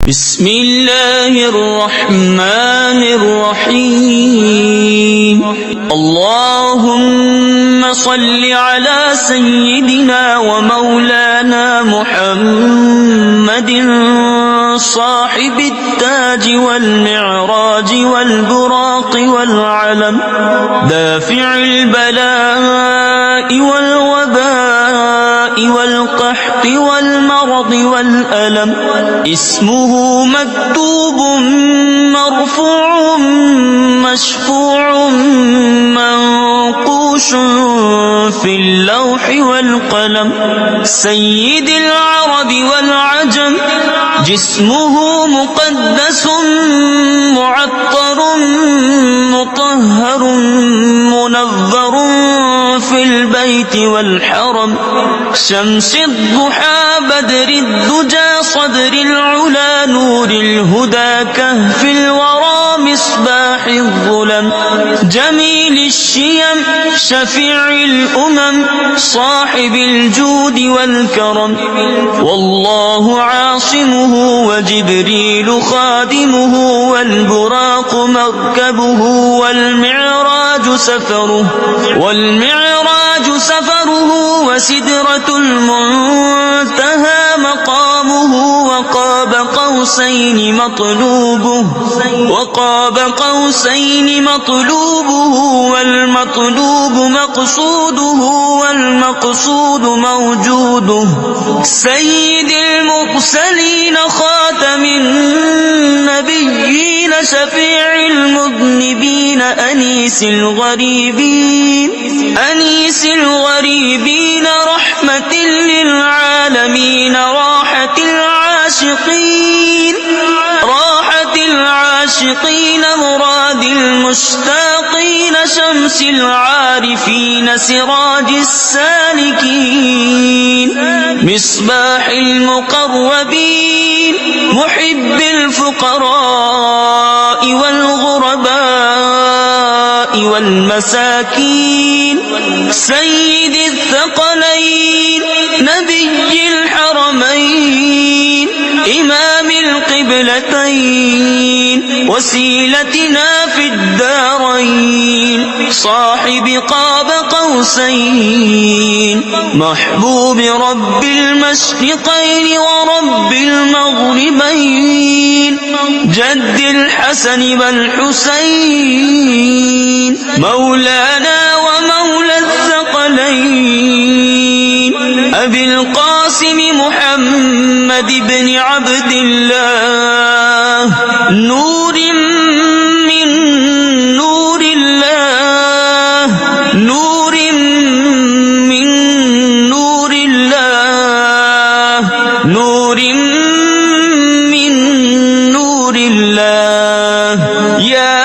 بسم الله الرحمن الرحيم اللهم صل على سيدنا ومولانا محمد صاحب التاج والمعراج والبراق والعلم دافع البلاء والوباء والقحط والمرض والألم اسمه مكتوب مرفوع مشفوع منقوش في اللوح والقلم سيد العرب والعجم جسمه مقدس معطر مطهر منظر في البيت والحرم شمس الضحى بدر الدجى صدر العلا نور الهدى كهف الورى مصباح الظلم جميل الشيم شفيع الأمم صاحب الجود والكرم والله عاصمه وجبريل خادمه والبراق مركبه والمعراج سفره وسدرة المنتهى مقامه وقاب قوسين مطلوبه والمطلوب مقصوده والمقصود موجوده سيد المرسلين خاتم النبيين شفيع المذنبين أنيس الغريبين رحمة للعالمين راحة العاشقين مراد المشتاقين شمس العارفين سراج السالكين مصباح المقربين محب الفقراء والغرباء والمساكين سيد الثقلين نبي الحرمين إمام القبلتين وسيلتنا في الدارين صاحب قاب قوسين محبوب رب المشرقين ورب المغربين جد الحسن والحسين مولانا ومولى الثقلين أبي القاسم محمد بن عبد الله نور من نور الله نور من نور الله نور من نور الله يا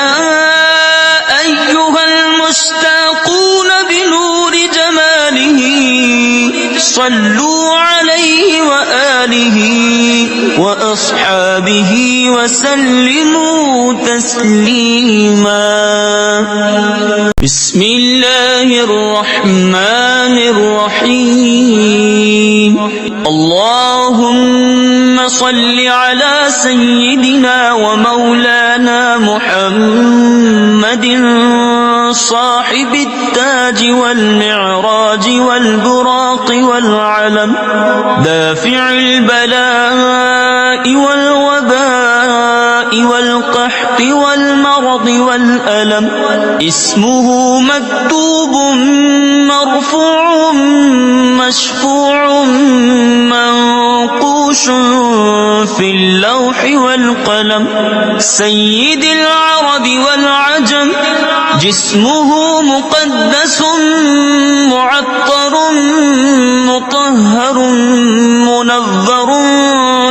أيها المشتاقون بنور جماله صلوا عليه وآله وأصحابه وسلموا تسليما بسم الله الرحمن الرحيم اللهم صل على سيدنا ومولانا محمد صاحب التاج والمعراج والبراق والعلم دافع البلاء والوباء والقحط والمرض والألم اسمه مكتوب مرفوع مشفوع منقوش في اللوح والقلم سيد العرب والعجم جسمه مقدس معطر مطهر منظر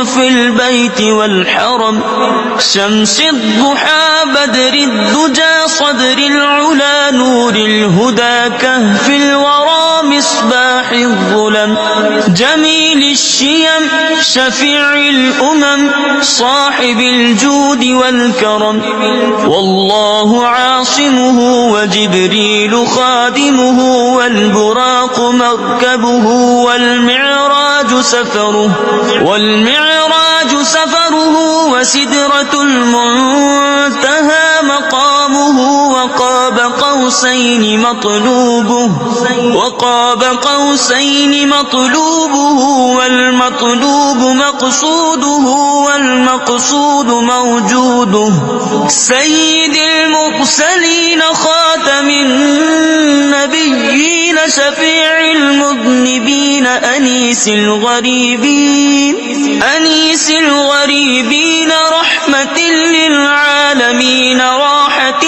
في البيت والحرم شمس الضحى بدر الدجى صدر العلا نور الهدى كهف الورى مصباح الظلم جميل الشيم شفيع الأمم صاحب الجود والكرم والله عاصمه وجبريل خادمه والبراق مركبه والمعراج سفره وسدرة المنتهى مقامه، وقاب قوسين مطلوبه والمطلوب مقصوده والمقصود موجوده. سيد المرسلين خاتم النبيين شفيع المذنبين أنيس الغريبين رحمة للعالمين راحة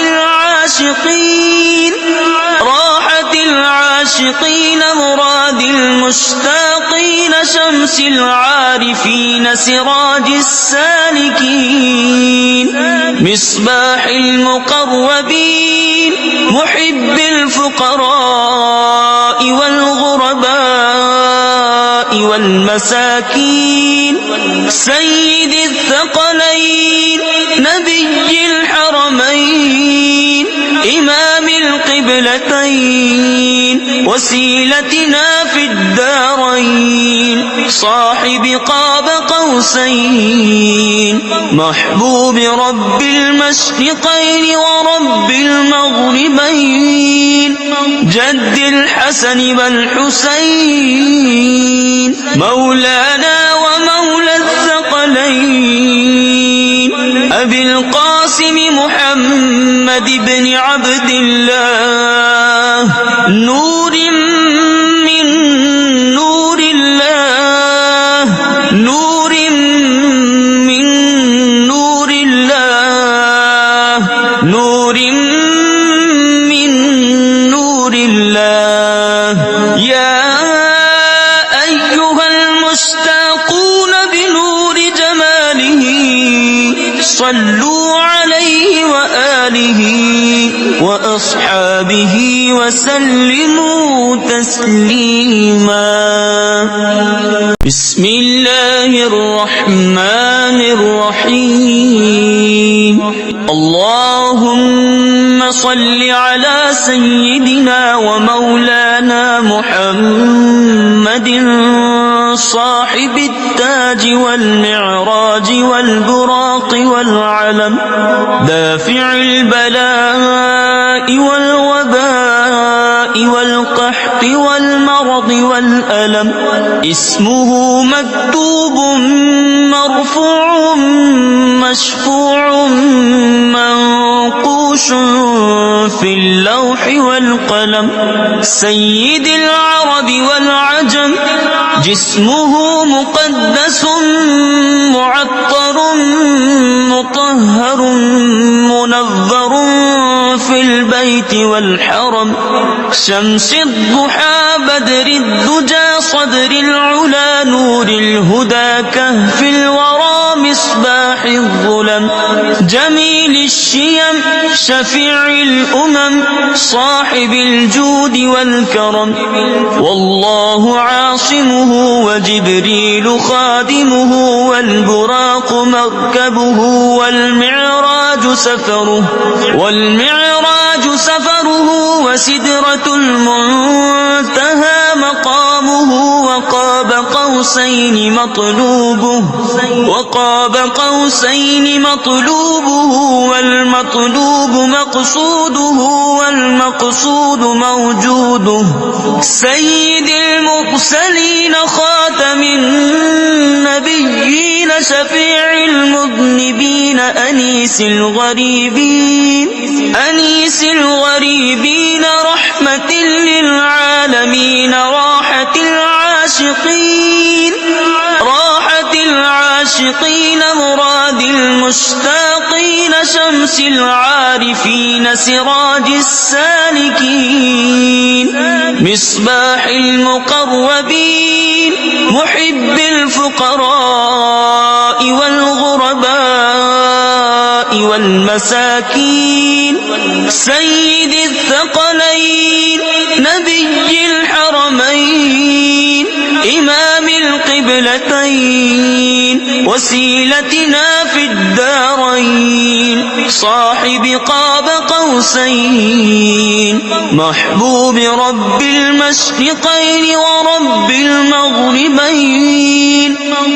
العاشقين مراد المشتاقين شمس العارفين سراج السالكين مصباح المقربين محب الفقراء والغرباء والمساكين سيد الثقلين نبي الحرمين إمام القبلتين وسيلتنا في الدارين صاحب قاب قوسين محبوب رب المشرقين ورب المغربين جد الحسن والحسين مولانا ومولى الثقلين أبي القاسم محمد بن عبد الله نور من نور الله نور من نور الله نور من نور الله يا أيها المشتاقون بنور جماله صلوا عليه وآله وأصحابه وسلموا تسليما بسم الله الرحمن الرحيم اللهم صل على سيدنا ومولانا محمد صاحب التاج والمعراج والبراق والعلم دافع البلاء والوباء والقحط والمرض والألم اسمه مكتوب مرفوع مشفوع منقوش في اللوح والقلم سيد العرب والعجم جسمه مقدس معطر مطهر منظر في البيت والحرم شمس الضحى بدر الدجى صدر العلا نور الهدى كهف الورى مصباح الظلم جميل الشيم شفيع الأمم صاحب الجود والكرم والله عاصمه وجبريل خادمه والبراق مركبه والمعراج سفره وسدرة المنتهى مقامه وقاب قوسين مطلوبه والمطلوب مقصوده والمقصود موجوده سيد المرسلين خاتم النبيين شفيع المذنبين أنيس الغريبين رحمة للعالمين راحة العاشقين مراد المشتاقين شمس العارفين سراج السالكين مصباح المقربين محب الفقراء والغرباء والمساكين سيد الثقلين نبي الحرمين إمام القبلتين وسيلتنا في الدارين صاحب قاب قوسين محبوب رب المشرقين ورب المغربين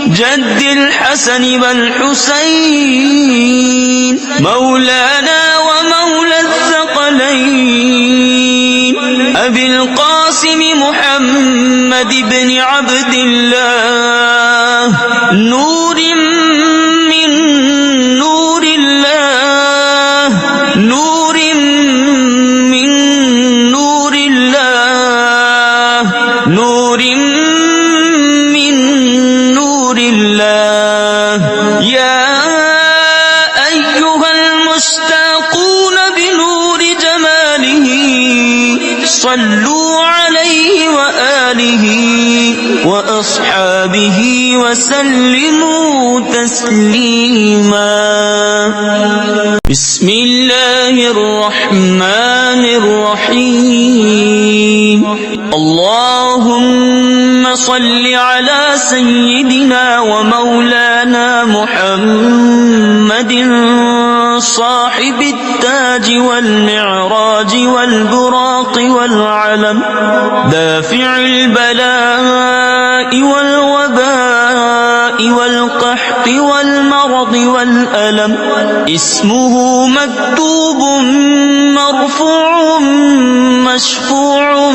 جد الحسن والحسين مولانا ومولى الثقلين أبي القاسم محمد بن عبد الله نور من نور الله نور من نور الله نور من نور الله يا أيها المشتاقون بنور جماله صلوا عليه وآله وأصحابه وسلموا تسليما بسم الله الرحمن الرحيم اللهم صل على سيدنا ومولانا محمد صاحب التاج والمعراج والبراق والعلم دافع البلاء والوباء والقحط والمرض والألم اسمه مكتوب مرفوع مشفوع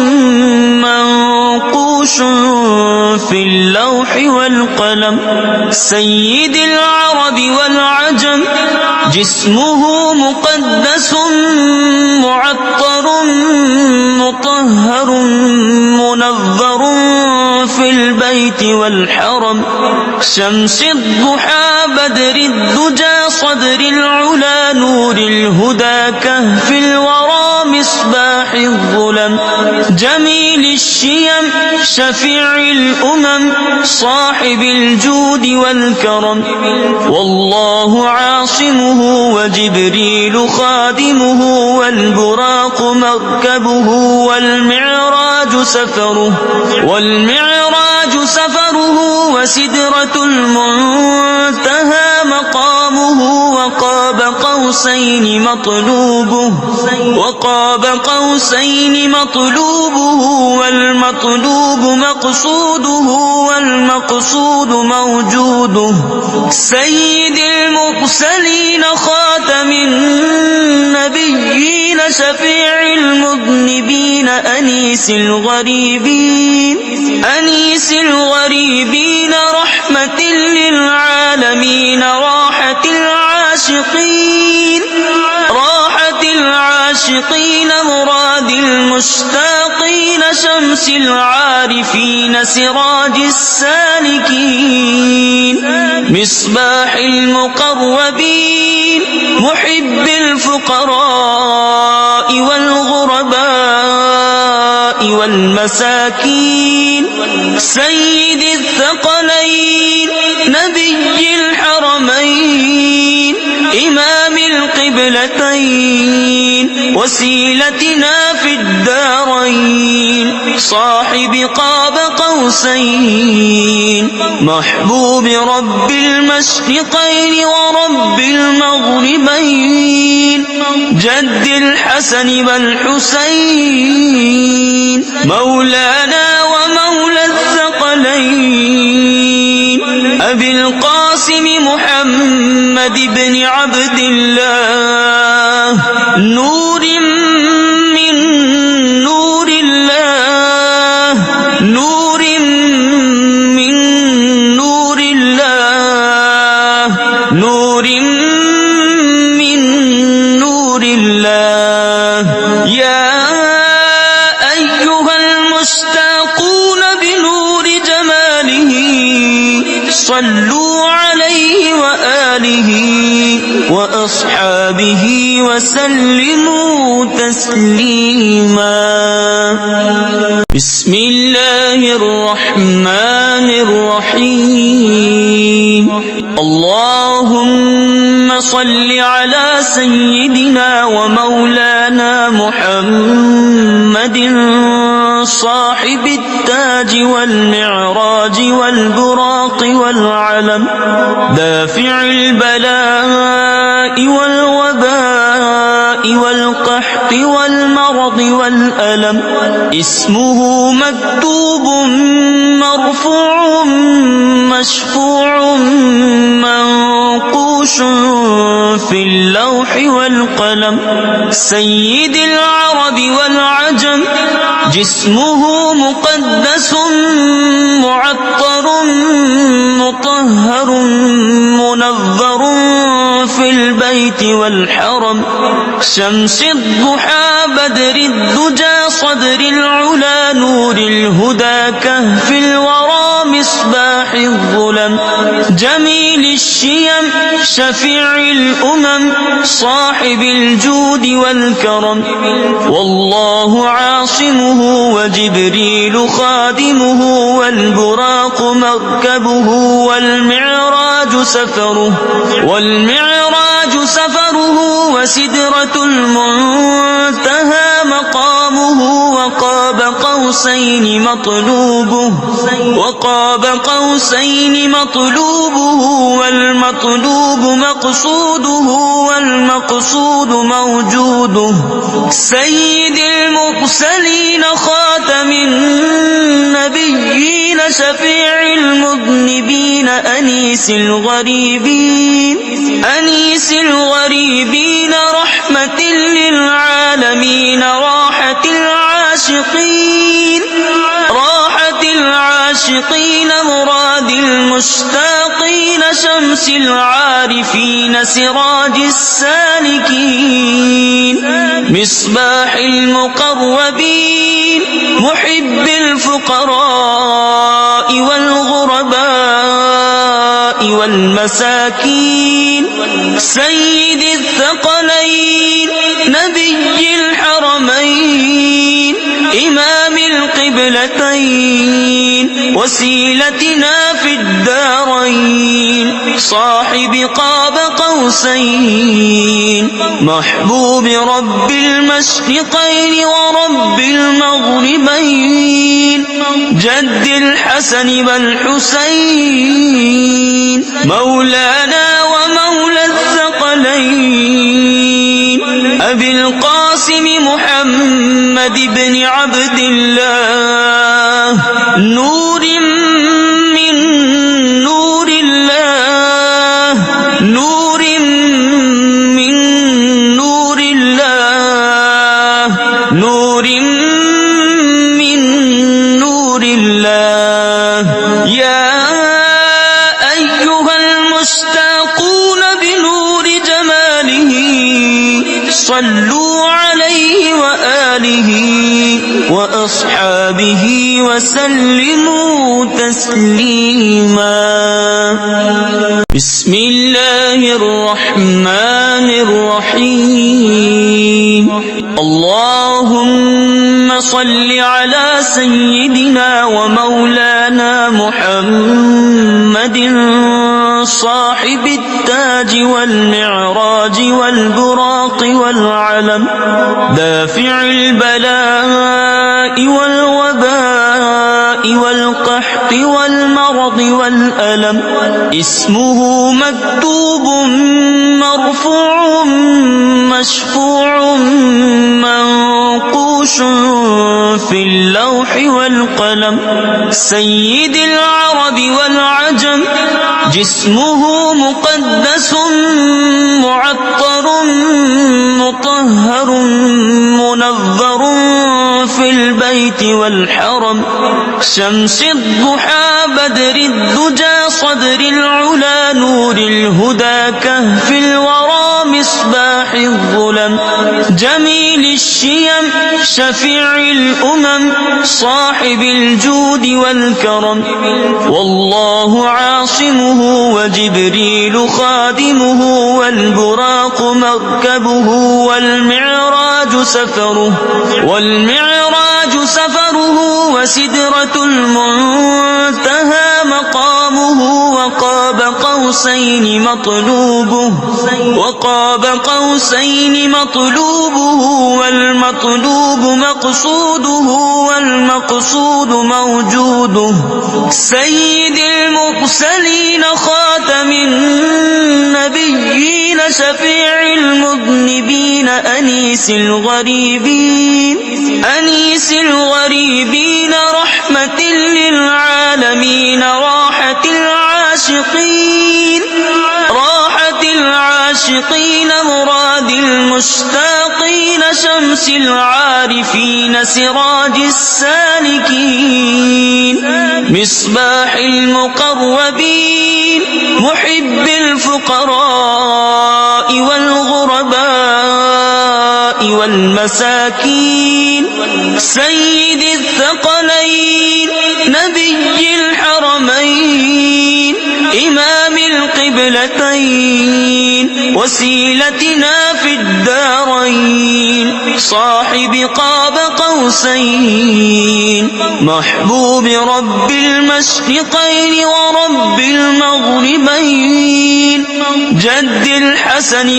منقوش في اللوح والقلم سيد العرب والعجم جسمه مقدس معطر مطهر منظر في البيت والحرم شمس الضحى بدر الدجى صدر العلا نور الهدى كهف الورى مصباح الظلم جميل الشيم شفيع الأمم صاحب الجود والكرم والله عاصمه وجبريل خادمه والبراق مركبه والمعراج سفره وسدرة المنتهى مقامه وقاب قوسين مطلوبه والمطلوب مقصوده والمقصود موجوده سيد المرسلين خاتم النبيين شفيع المذنبين أنيس الغريبين رحمة للعالمين راحة العاشقين مراد المشتاقين شمس العارفين سراج السالكين مصباح المقربين محب الفقراء والغرباء والمساكين سيد الثقلين نبي الحرمين إمام القبلتين وسيلتنا في الدارين صاحب قاب قوسين محبوب رب المشرقين ورب المغربين جد الحسن والحسين مولانا ومولى الثقلين أبي القاسم محمد بن عبد الله نور من نور الله نور من نور الله نور من نور الله يا أيها المشتاقون بنور جماله صلوا عليه وآله وأصحابه وسلموا تسليما بسم الله الرحمن الرحيم اللهم صل على سيدنا ومولانا محمد صاحب التاج والمعراج والبراق والعلم دافع البلاء والوباء والألم. اسمه مكتوب مرفوع مشفوع منقوش في اللوح والقلم. سيد العرب والعجم جسمه مقدس معطر مطهر منظر في البيت والحرم. شمس الضحى بدر الدجى صدر العلا نور الهدى كهف الورى مصباح الظلم. جميل الشيم شفيع الأمم صاحب الجود والكرم. والله عاصمه وجبريل خادمه والبراق مركبه والمعراج سفره وسدرة المنتهى مقامه. وقاب قوسين مطلوبه والمطلوب مقصوده والمقصود موجوده. سيد المرسلين خاتم النبيين شفيع المذنبين أنيس الغريبين رحمة للعالمين راحة العاشقين مراد المشتاقين شمس العارفين سراج السالكين مصباح المقربين محب الفقراء والغرباء والمساكين. سيد الثقلين نبي الحرمين إمام القبلتين وسيلتنا في الدارين صاحب قاب قوسين محبوب رب المشرقين ورب المغربين جد الحسن والحسين مولانا ومولى الثقلين أبي القاسم محمد بن عبد الله نور من نور الله نور من نور الله نور من نور الله. يا أيها المشتاقون بنور جماله صلوا عليه وآله وأصحابه وسلموا تسليما. بسم الله الرحمن الرحيم. اللهم صل على سيدنا ومولانا محمد صاحب التاج والمعراج والبراق والعلم دافع البلاء والوباء والقحط والمرض والألم. اسمه مكتوب مرفوع مشفوع منقوش في اللوح والقلم. سيد العرب والعجم جسمه مقدس معطر مطهر منظر في البيت والحرم. شمس الضحى بدر الدجى صدر العلا نور الهدى كهف الورى مصباح الظلم. جميل الشيم شفيع الأمم صاحب الجود والكرم. والله عاصمه وجبريل خادمه والبراق مركبه والمعراج سفره وسدرة المنتهى مقامه. وقاب قوسين مطلوبه والمطلوب مقصوده والمقصود موجوده. سيد المرسلين خاتم النبيين شفيع المذنبين أنيس الغريبين رحمة للعالمين راحة العاشقين مراد المشتاقين شمس العارفين سراج السالكين مصباح المقربين محب الفقراء والغرباء والمساكين سيد الثقلين نبي الحرمين إمام القبلتين وسيلتنا في الدارين صاحب قاب قوسين محبوب رب المشرقين ورب المغربين جد الحسن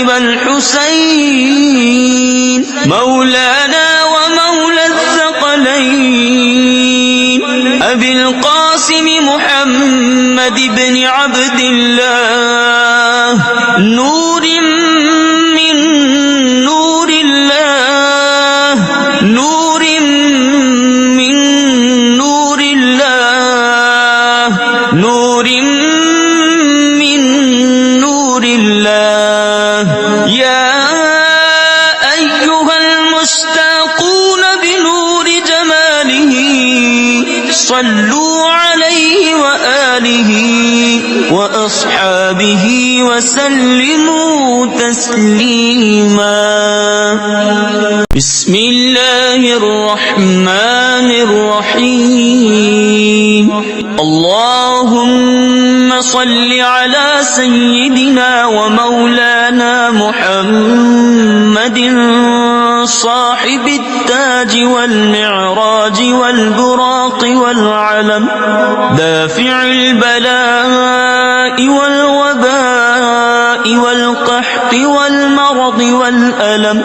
والحسين مولانا ومولى الثقلين أبي القاسم محمد بن عبد الله نور من نور الله نور من نور الله نور من نور الله يا أيها المشتاقون بنور جماله صلوا عليه وآله وأصحابه وسلموا تسليما بسم الله الرحمن الرحيم اللهم صل على سيدنا ومولانا محمد صاحب التاج والمعراج والبراق والعلم دافع البلاء والوباء والقحط والمرض والألم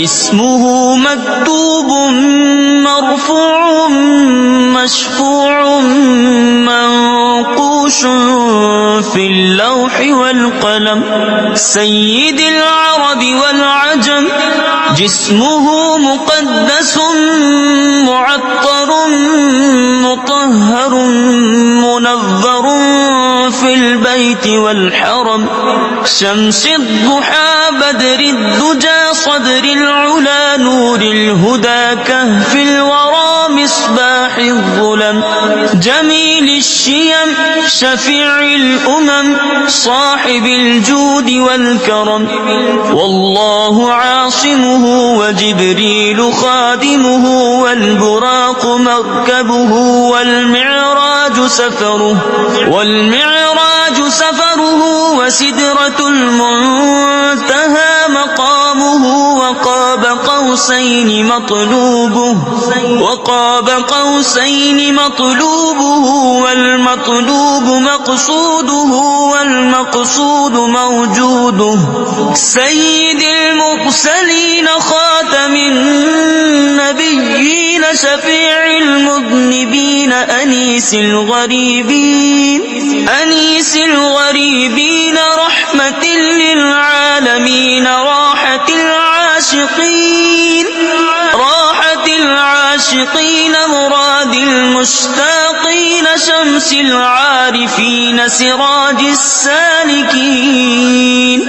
اسمه مكتوب مرفوع مشفوع منقوش في اللوح والقلم سيد العرب والعجم جسمه مقدس معطر مطهر منظر في البيت والحرم شمس الضحى بدر الدجى صدر العلا نور الهدى كهف الورى مصباح الظلم جميل الشيم شفيع الأمم صاحب الجود والكرم والله عاصمه وجبريل خادمه والبراق مركبه والمعراج سفره وسدرة المنتهى مقامه وقاب قوسين مطلوبه والمطلوب مقصوده والمقصود موجوده سيد المرسلين خاتم النبيين شفيع المذنبين أنيس الغريبين رحمة للعالمين راحة العاشقين مراد المشتاقين شمس العارفين سراج السالكين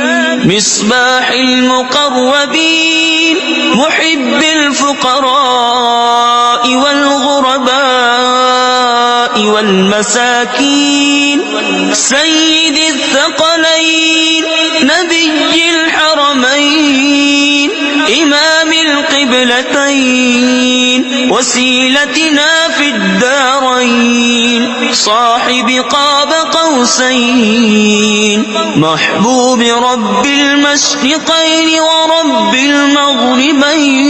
مصباح المقربين محب الفقراء والغرباء والمساكين سيد الثقلين نبي الحرمين إمام القبلتين وسيلتنا في الدارين صاحب قاب قوسين محبوب رب المشرقين ورب المغربين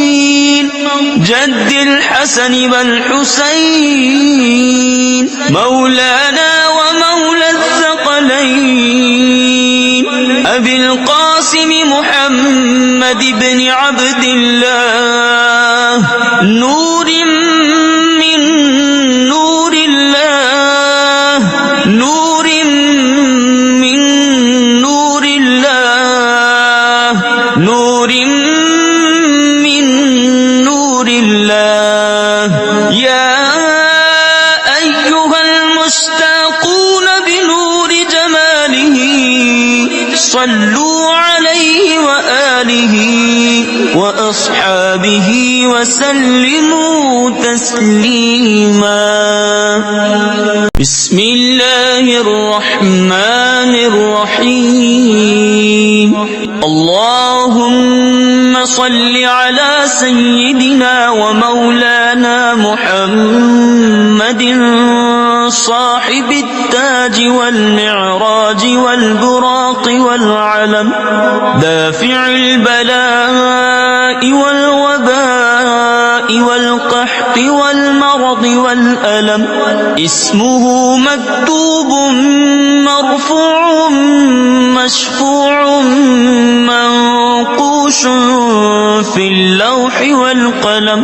جد الحسن والحسين مولانا ومولى الثقلين أبي القاسم محمد بن عبد الله نور من نور الله نور من نور الله وأصحابه وسلموا تسليما. بسم الله الرحمن الرحيم. اللهم صل على سيدنا ومولانا محمد صاحب التاج والمعراج والبراق والعلم، دافع البلاء والوباء والقحط والمرض والألم، اسمه مكتوب مرفوع مشفوع منقوش في اللوح والقلم،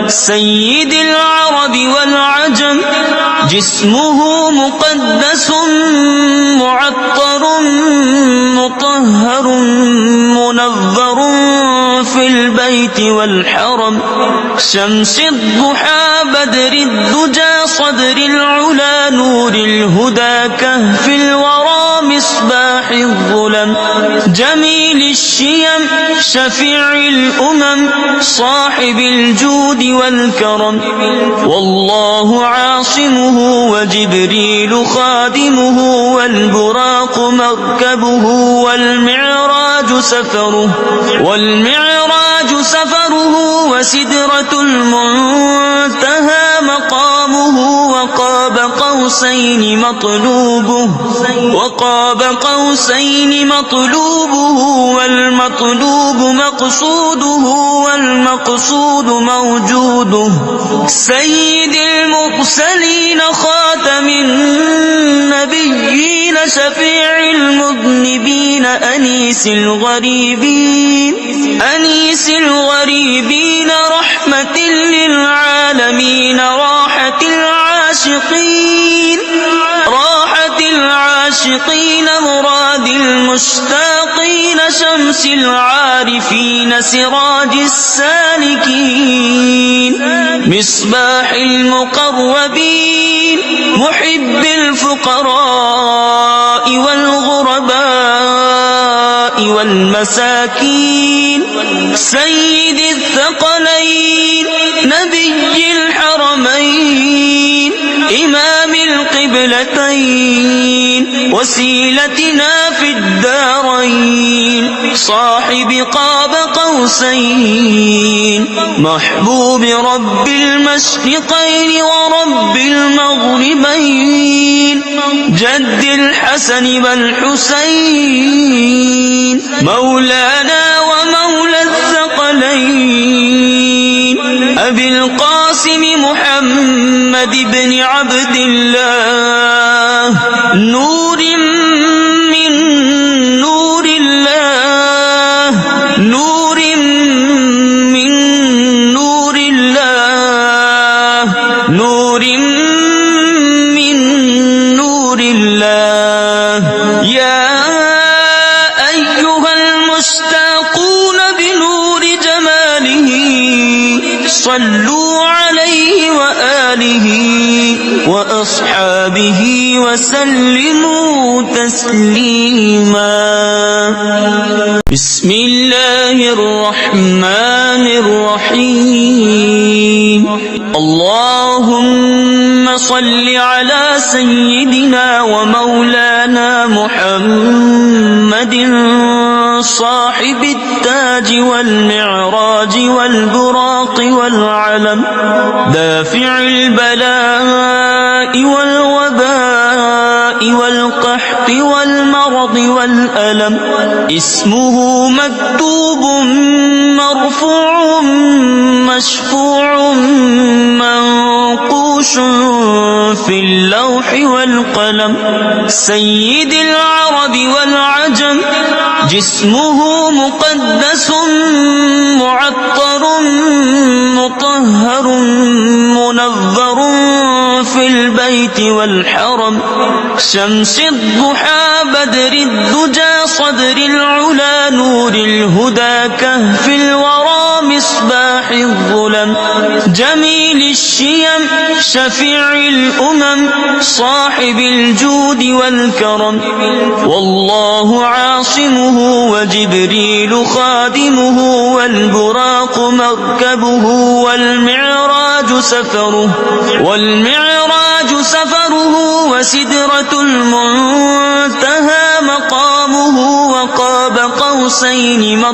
سيد العرب والعجم، جسمه مقدس معطر مطهر منظر في البيت والحرم، شمس الضحى بدر الدجى صدر العلا نور الهدى كهف الورى مصباح الظلم، جميل الشيم شفيع الأمم صاحب الجود والكرم، والله عاصمه وجبريل خادمه والبراق مركبه والمعراج سفره وسدرة المنتهى مقامه، وقاب قوسين مطلوبه والمطلوب مقصوده والمقصود موجوده، سيد المرسلين خاتم النبيين شفيع المذنبين أنيس الغريبين رحمة للعالمين، راحة العاشقين مراد المشتاقين، شمس العارفين سراج السالكين، مصباح المقربين محب الفقراء والغرباء والمساكين، سيد الثقلين نبي الحرمين إمام القبلتين وسيلتنا في الدارين، صاحب قاب قوسين محبوب رب المشرقين ورب المغربين، جد الحسن والحسين مولانا ومولى الثقلين، أبي القاسم محمد بن عبد الله، نور من نور الله، نور من نور الله، نور من نور الله، يا أيها المشتاقون بنور جماله صلوا عليه وآله وأصحابه وسلموا تسليما. بسم الله الرحمن الرحيم. اللهم صل على سيدنا ومولانا محمد صاحب التاج والمعراج والبراق والعلم، دافع البلاء والوباء والقحط والمرض والألم، اسمه مكتوب مرفوع مشفوع منقوش في اللوح والقلم، سيد العرب والعجم، جسمه مقدس معطر مطهر منظر في البيت والحرم، شمس الضحى بدر الدجى صدر العلا نور الهدى كهف الورى مصباح الظلم جميل الشيم شفيع الأمم صاحب الجود والكرم والله عاصمه وجبريل خادمه والبراق مركبه والمعراج سفره وسدرة المنتهى مقامه وقاب قوسين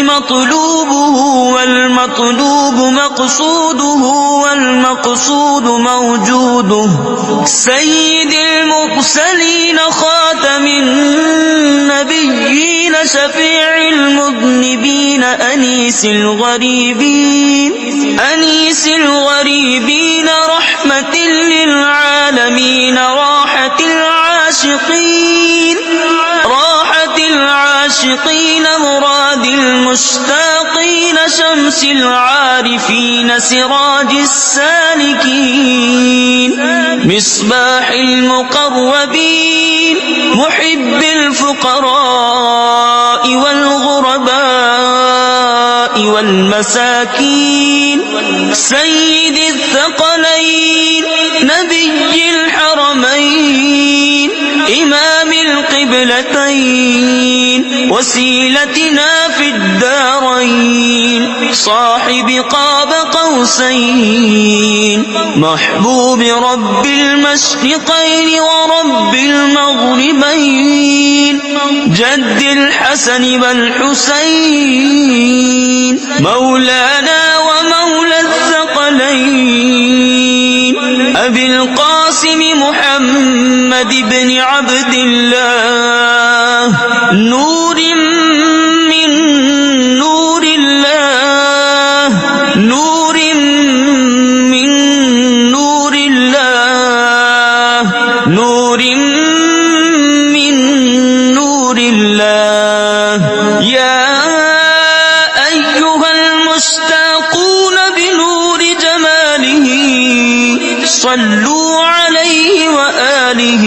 مطلوبه والمطلوب مقصوده والمقصود موجوده سيد المرسلين خاتم النبيين شفيع المذنبين أنيس الغريبين رحمة للعالمين راحة العاشقين مراد المشتاقين شمس العارفين سراج السالكين مصباح المقربين محب الفقراء والغرباء والمساكين سيد الثقلين نبي الحرمين إمام القبلتين وسيلتنا في الدارين صاحب قاب قوسين محبوب رب المشرقين ورب المغربين جد الحسن والحسين مولانا ومولى الثقلين أبي القاسم محمد بن عبد الله نور من نور الله نور من نور الله نور من نور الله يا أيها المشتاقون بنور جماله صلوا عليه وآله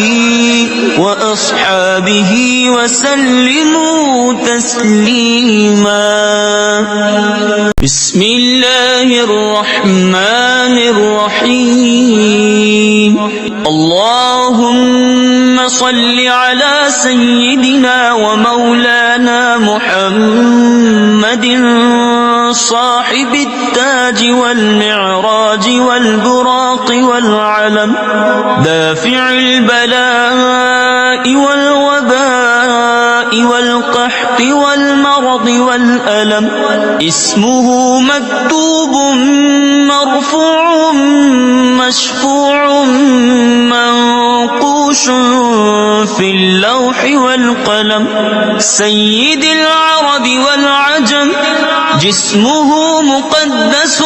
وأصحابه وسلموا تسليما بسم الله الرحمن الرحيم اللهم صل على سيدنا ومولانا محمد صاحب التاج والمعراج والبراق والعلم دافع البلاء والوباء والقحط والمرض والألم اسمه مكتوب مرفوع مشفوع منقوش في اللوح والقلم سيد العرب والعجم جسمه مقدس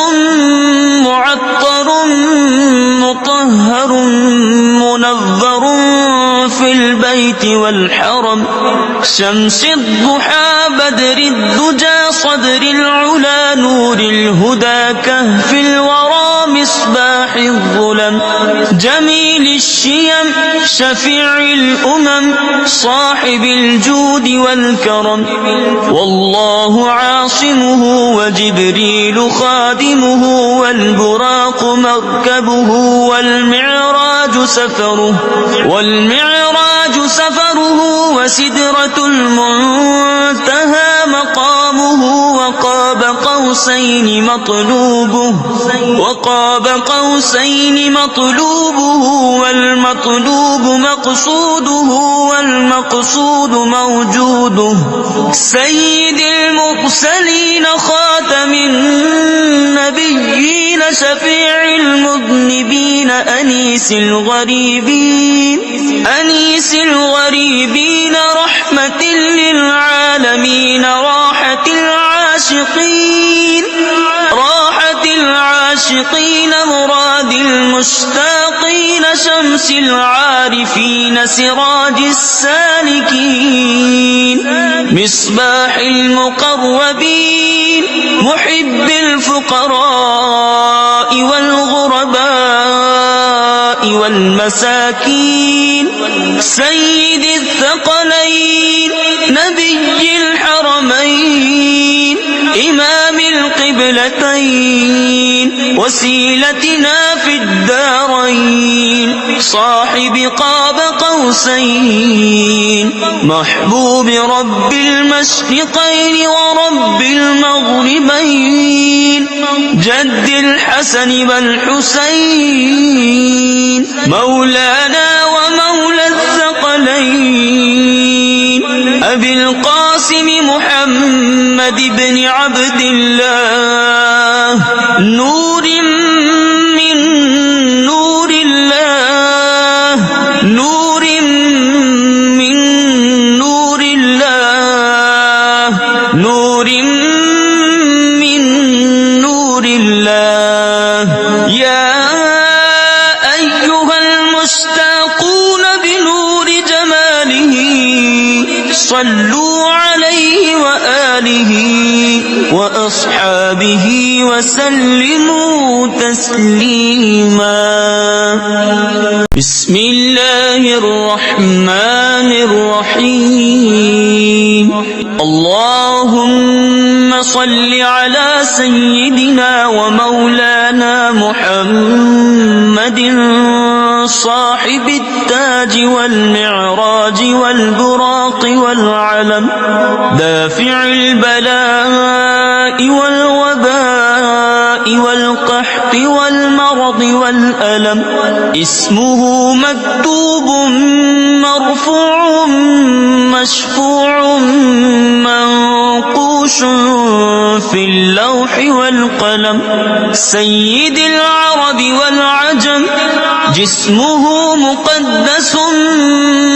معطر مطهر منظر في البيت والحرم شمس الضحى بدر الدجى صدر العلا نور الهدى كهف الورى مصباح الظلم جميل الشيم شفيع الأمم صاحب الجود والكرم والله عاصمه وجبريل خادمه والبراق مركبه والمعراج سفره وسدرة المنتهى مقامه وقاب قوسين مطلوبه والمطلوب مقصوده والمقصود موجوده سيد المرسلين خاتم النبيين شفيع المذنبين أنيس الغريبين رحمة للعالمين راحة العاشقين مراد المشتاقين شمس العارفين سراج السالكين مصباح المقربين محب الفقراء والغرباء والمساكين سيد الثقلين نبي الحرمين القبلتين وسيلتنا في الدارين صاحب قاب قوسين محبوب رب المشرقين ورب المغربين جد الحسن والحسين مولانا ومولى الثقلين أبي القاسم محمد بن عبد الله نور من نور الله نور من نور الله نور من نور الله يا أيها المشتاقون بنور جماله صلوا عليه وآله وأصحابه وسلموا تسليما بسم الله الرحمن الرحيم اللهم صل على سيدنا ومولانا محمد صاحب التاج والمعراج والبراق والعلم دافع البلاء والوباء والقحط والمرض والألم اسمه مكتوب مرفوع مشفوع منقوش في اللوح والقلم سيد العرب والعجم جسمه مقدس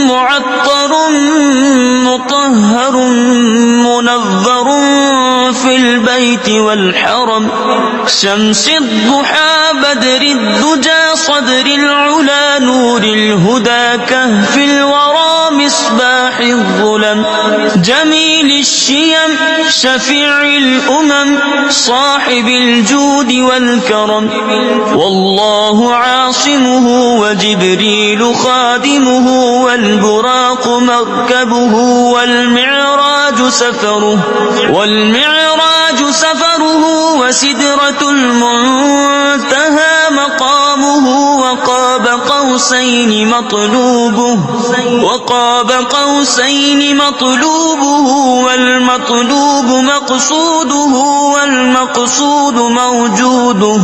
معطر مطهر منظر في البيت والحرم شمس الضحى بدر الدجى صدر العلا نور الهدى كهف الورى مصباح الظلم جميل الشيم شفيع الأمم صاحب الجود والكرم والله عاصمه وجبريل خادمه والبراق مركبه والمعراج سفره وسدرة المنتهى مقامه وقاب قوسين مطلوبه والمطلوب مقصوده والمقصود موجوده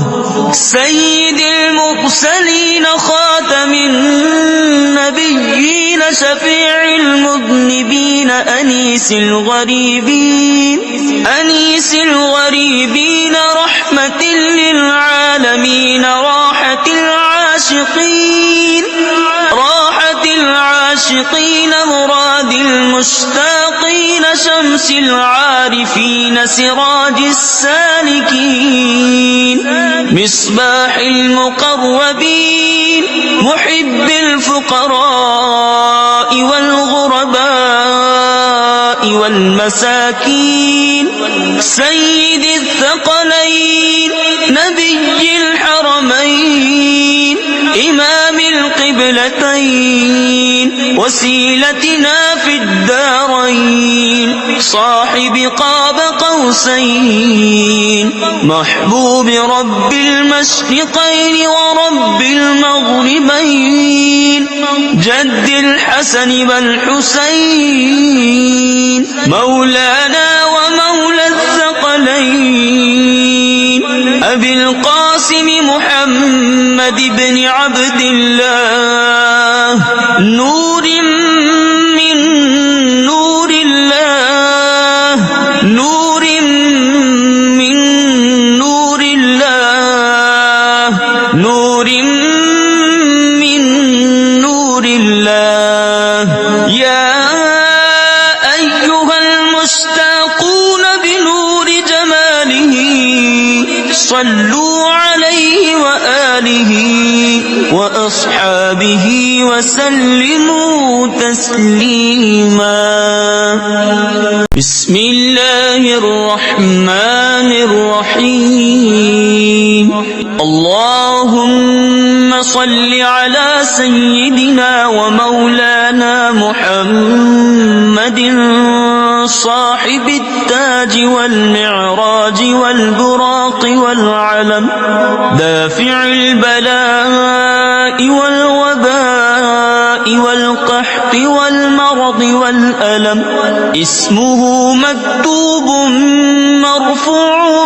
سيد المرسلين خاتم النبيين شفيع المذنبين أنيس الغريبين رحمة للعالمين راحة العاشقين مراد المشتاقين شمس العارفين سراج السالكين مصباح المقربين محب الفقراء والغرباء والمساكين سيد الثقلين نبي الحرمين إمام القبلتين وسيلتنا في الدارين صاحب قاب قوسين محبوب رب المشرقين ورب المغربين جد الحسن والحسين مولانا ومولى الثقلين أبي القاسم محمد بن عبد الله نور من نور الله نور من نور الله نور من نور الله يا أيها المشتاقون بنور جماله صلوا عليه وآله وأصحابه وسلموا تسليما بسم الله الرحمن الرحيم اللهم صل على سيدنا ومولانا محمد صاحب التاج والمعراج والبراق والعلم دافع البلاء والوباء والقحط والمرض والألم اسمه مكتوب مرفوع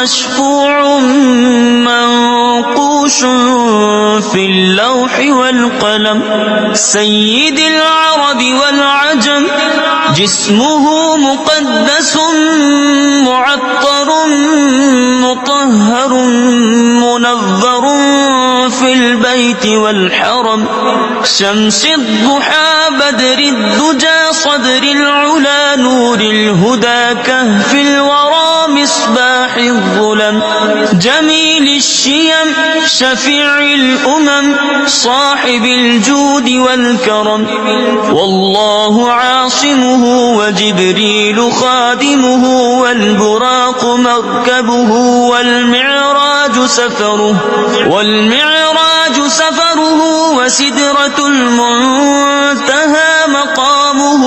مشفوع منقوش في اللوح والقلم سيد العرب والعجم جسمه مقدس معطر مطهر منظر في البيت والحرم شمس الضحى بدر الدجى صدر العلا نور الهدى كهف الورى مصباح الظلم جميل الشيم شفيع الأمم صاحب الجود والكرم والله عاصمه وجبريل خادمه والبراق مركبه والمعراج سفره وسدرة المنتهى مقامه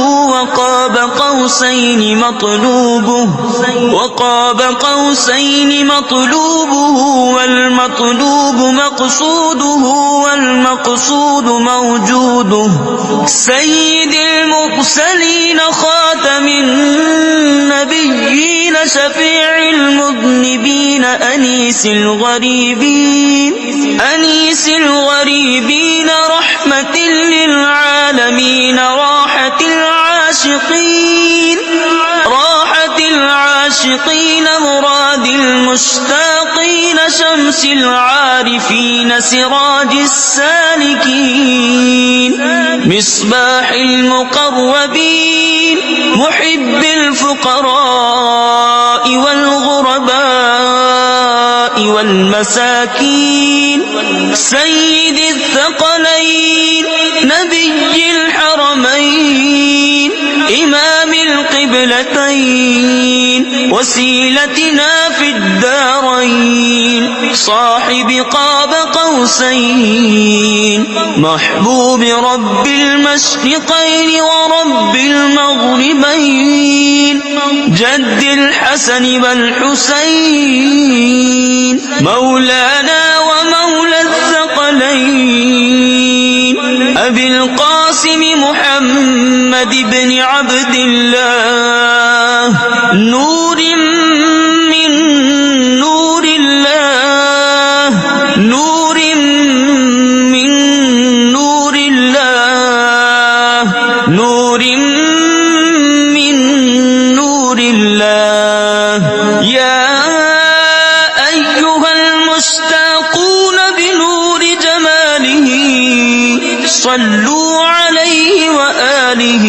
وقاب قوسين مطلوبه والمطلوب مقصوده والمقصود موجوده سيد المرسلين خاتم النبيين شفيع المذنبين أنيس الغريبين رحمة للعالمين راحة العاشقين مراد المشتاقين شمس العارفين سراج السالكين مصباح المقربين محب الفقراء والغرباء والمساكين سيد الثقلين نبي الحرمين إمام القبلتين وسيلتنا في الدارين صاحب قاب قوسين محبوب رب المشرقين ورب المغربين جد الحسن والحسين مولانا ومولى الثقلين أبي القاسم محمد بن عبد الله نور من نور الله نور من نور الله نور من نور الله يا أيها المشتاقون بنور جماله صلوا عليه وآله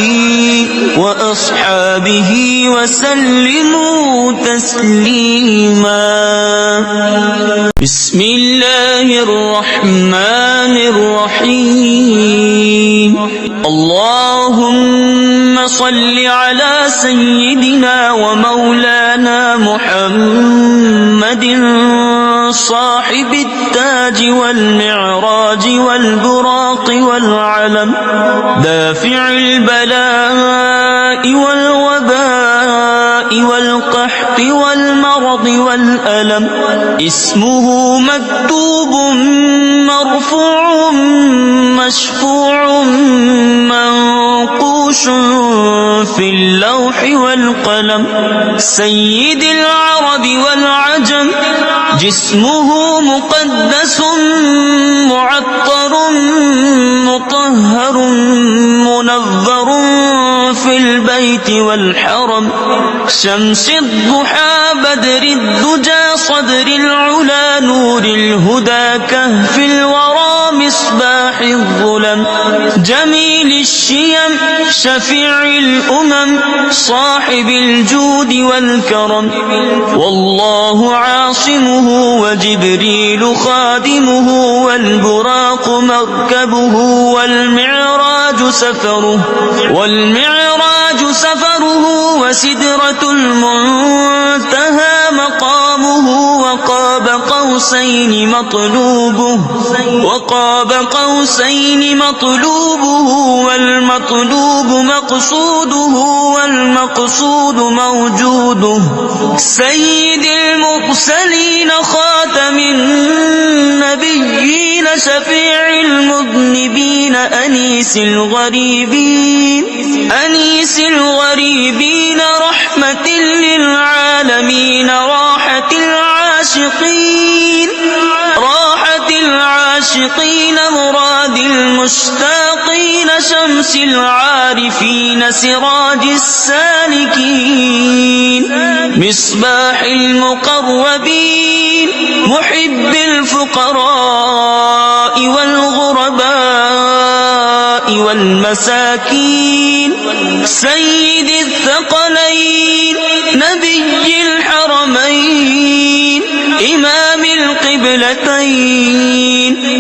وأصحابه وسلموا تسليما بسم الله الرحمن الرحيم اللهم صل على سيدنا ومولانا محمد صاحب التاج والمعراج والبراق والعلم دافع البلاء والوباء والقحط والمرض والألم اسمه مكتوب مرفوع مشفوع منقوش في اللوح والقلم سيد العرب والعجم جسمه مقدس معطر مطهر منظر في البيت والحرم شمس الضحى بدر الدجى صدر العلا نور الهدى كهف الورى مصباح الظلم جميل الشيم شفيع الأمم صاحب الجود والكرم والله عاصمه وجبريل خادمه والبراق مركبه والمعراج سفره وسدرة المنتهى مقامه وقاب قوسين مطلوبه والمطلوب مقصوده والمقصود موجوده سيد المرسلين خاتم النبيين شفيع المذنبين أنيس الغريبين رحمة للعالمين راحة العاشقين مراد المشتاقين شمس العارفين سراج السالكين مصباح المقربين محب الفقراء والغرباء والمساكين سيد الثقلين نبي الحرمين إمام القبلتين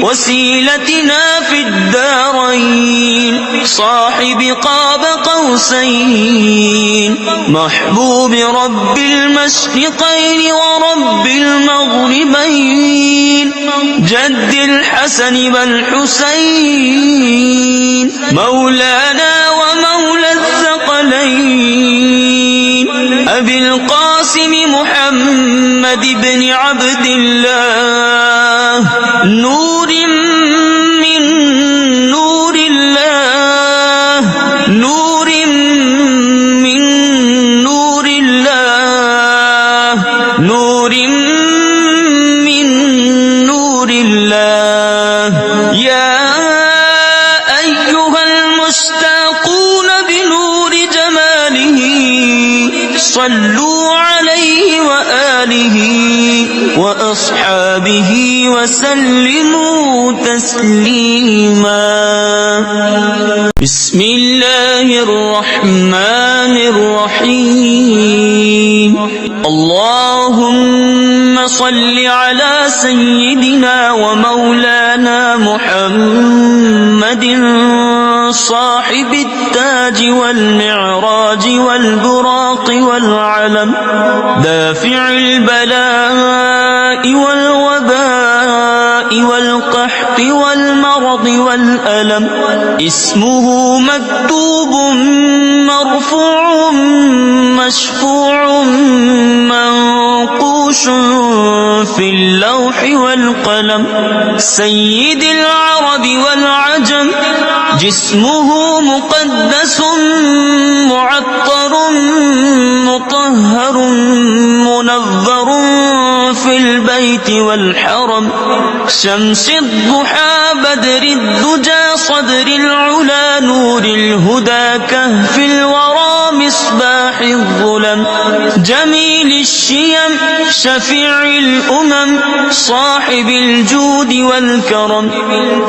وسيلتنا في الدارين صاحب قاب قوسين محبوب رب المشرقين ورب المغربين جد الحسن والحسين مولانا ومولى الثقلين أبي القاسم محمد بن عبد الله نور من نور الله نور من نور الله نور من نور الله يا أيها المشتاقون بنور جماله صلوا عليه وآله وأصحابه وسلموا تسليما بسم الله الرحمن الرحيم اللهم صل على سيدنا ومولانا محمد صاحب التاج والمعراج والبراق والعلم دافع البلاء والوباء والقحط والمرض والألم اسمه مكتوب مرفوع مشفوع منقوش في اللوح والقلم سيد العرب والعجم جسمه مقدس معطر مطهر منظر في البيت والحرم شمس الضحى بدر الدجى صدر العلا نور الهدى كهف الورى مصباح الظلم جميل الشيم شفيع الأمم صاحب الجود والكرم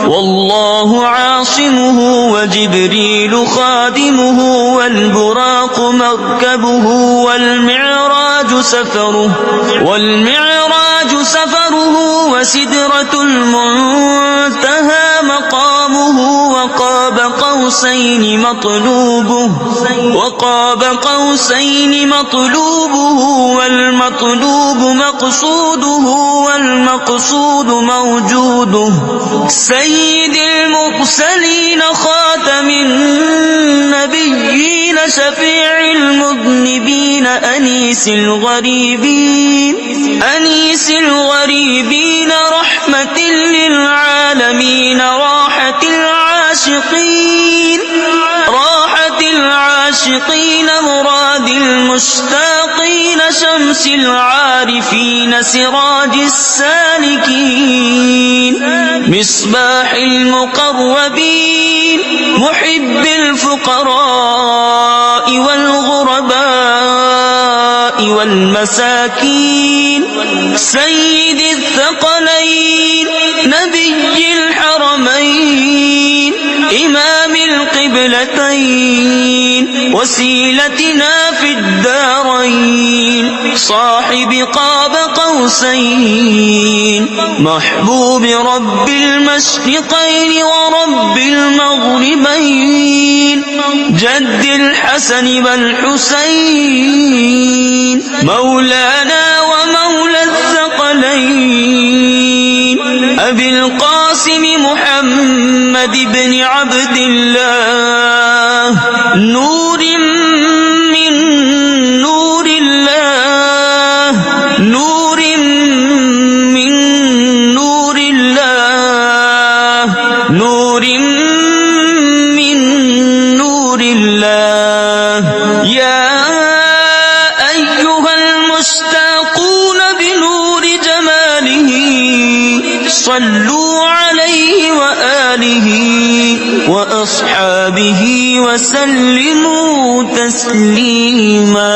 والله عاصمه وجبريل خادمه والبراق مركبه والمعراج سفره وسدرة المنتهى مقامه وقاب قوسين مطلوبه والمطلوب مقصوده والمقصود موجوده سيد المرسلين خاتم النبيين شفيع المذنبين أنيس الغريبين رحمة للعالمين راحة العاشقين مراد المشتاقين شمس العارفين سراج السالكين مصباح المقربين محب الفقراء والغرباء والمساكين سيد الثقلين نبي الحرمين إمام القبلتين وسيلتنا في الدارين صاحب قاب قوسين محبوب رب المشرقين ورب المغربين جد الحسن والحسين مولانا ومولى الثقلين أبي القاسم محمد بن عبد الله نور من يا أيها المشتاقون بنور جماله صلوا عليه وآله وأصحابه وسلموا تسليما.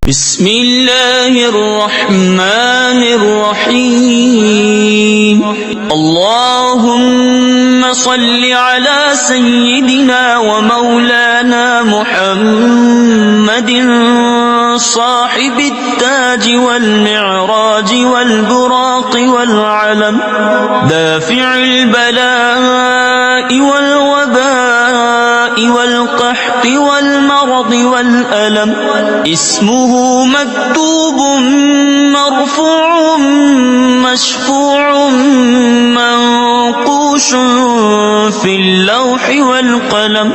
بسم الله الرحمن الرحيم. اللهم صل على سيدنا ومولانا محمد صاحب التاج والمعراج والبراق والعلم دافع البلاء والوباء والقحط والمرض والألم اسمه مكتوب مرفوع مشفوع منقوش في اللوح والقلم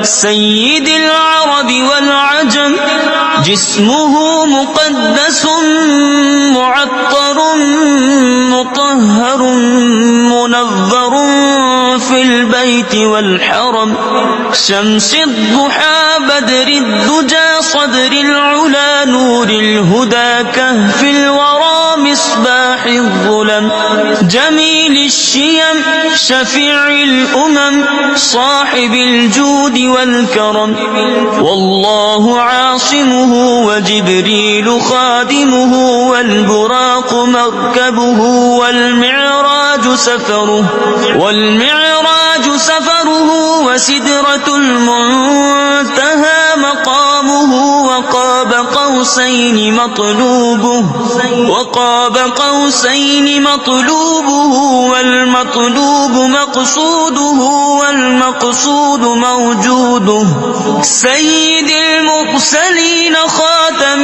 سيد العرب والعجم جسمه مقدس معطر مطهر منظر في البيت والحرم شمس الضحى بدر الدجى صدر العلا نور الهدى كهف الورى مصباح الظلم جميل الشيم شفيع الأمم صاحب الجود والكرم والله عاصمه وجبريل خادمه والبراق مركبه والمعراج سفره وسدرة المنتهى مقامه وقاب قوسين مطلوبه والمطلوب مقصوده والمقصود موجوده سيد المرسلين خاتم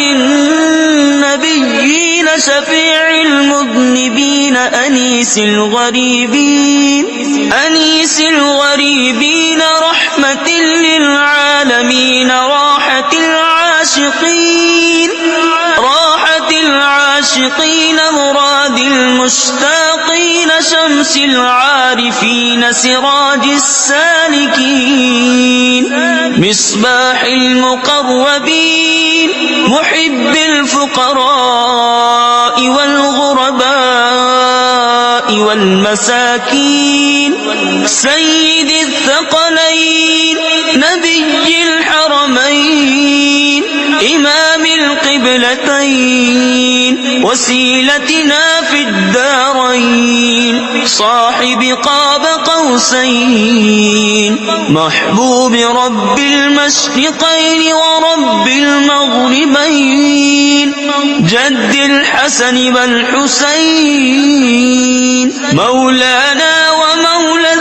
النبيين شفيع المذنبين أنيس الغريبين رحمة للعالمين راحة العاشقين مراد المشتاقين شمس العارفين سراج السالكين مصباح المقربين محب الفقراء والغرباء والمساكين سيد الثقلين نبي الحرمين إمام القبلتين وسيلتنا في الدارين صاحب قاب قوسين محبوب رب المشرقين ورب المغربين جد الحسن والحسين مولانا ومولى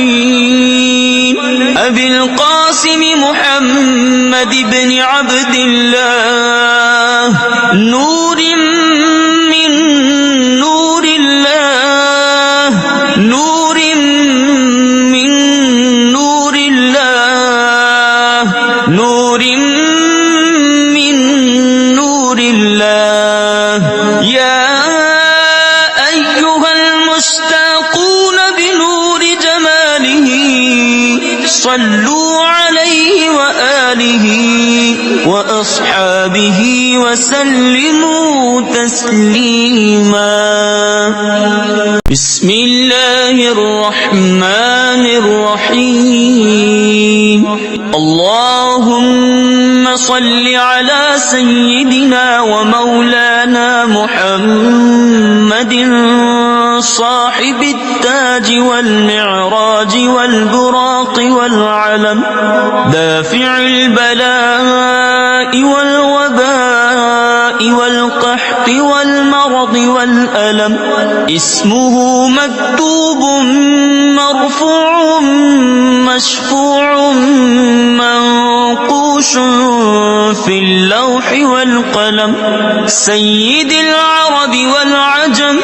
الثقلين أبي القاسم محمد بن عبد الله نور من نور الله نور من نور الله نور من نور الله يا أيها المشتاقون بنور جماله صلوا عليه وآله وأصحابه وسلموا تسليما. بسم الله الرحمن الرحيم. اللهم صل على سيدنا ومولانا محمد صاحب التاج والمعراج والبراق والعلم دافع البلاء والوباء والقحط والمرض والألم اسمه مكتوب مرفوع مشفوع منقوش في اللوح والقلم سيد العرب والعجم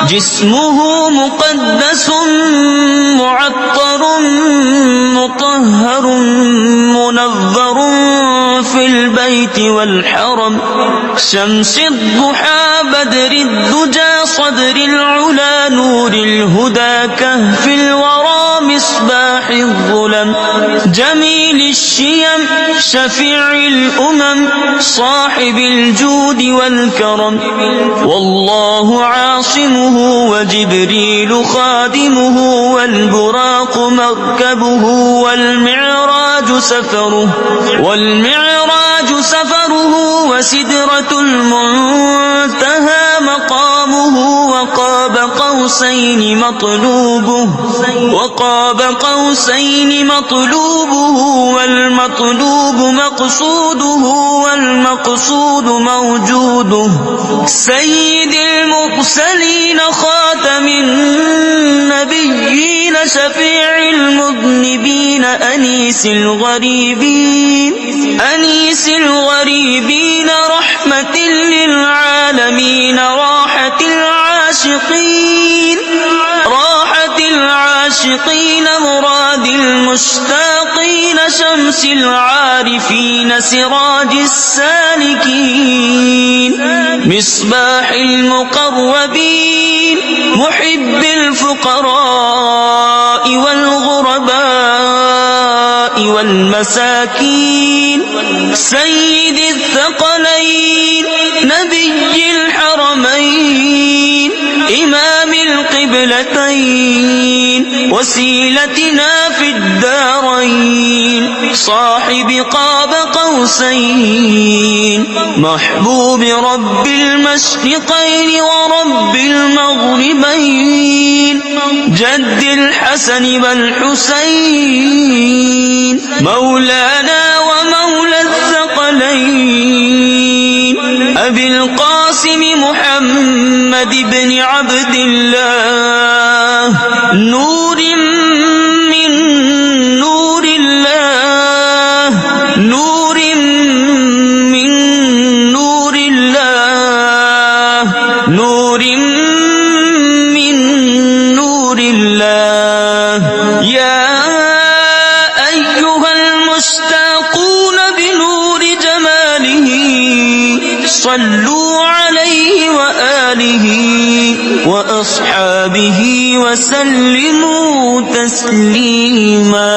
جسمه مقدس معطر مطهر منظر في البيت والحرم شمس الضحى بدر الدجى صدر العلا نور الهدى كهف الورى مصباح الظلم جميل الشيم شفيع الأمم صاحب الجود والكرم والله عاصمه وجبريل خادمه والبراق مركبه والمعراج سفره وسدرة المنتهى مقامه وقاب قوسين مطلوبه والمطلوب مقصوده والمقصود موجوده سيد المرسلين خاتم النبيين شفيع المذنبين أنيس الغريبين رحمة للعالمين راحة العاشقين مراد المشتاقين شمس العارفين سراج السالكين مصباح المقربين محب الفقراء والغرباء والمساكين سيد الثقلين نبي الحرمين إمام القبلتين وسيلتنا في الدارين صاحب قاب قوسين محبوب رب المشرقين ورب المغربين جد الحسن والحسين مولانا ومولى الثقلين أبي القاسم محمد بن عبد الله نور من نور الله نور من نور الله نور من نور الله يا أيها المشتاقون بنور جماله صلوا عليه وآله وأصحابه وسلموا تسليما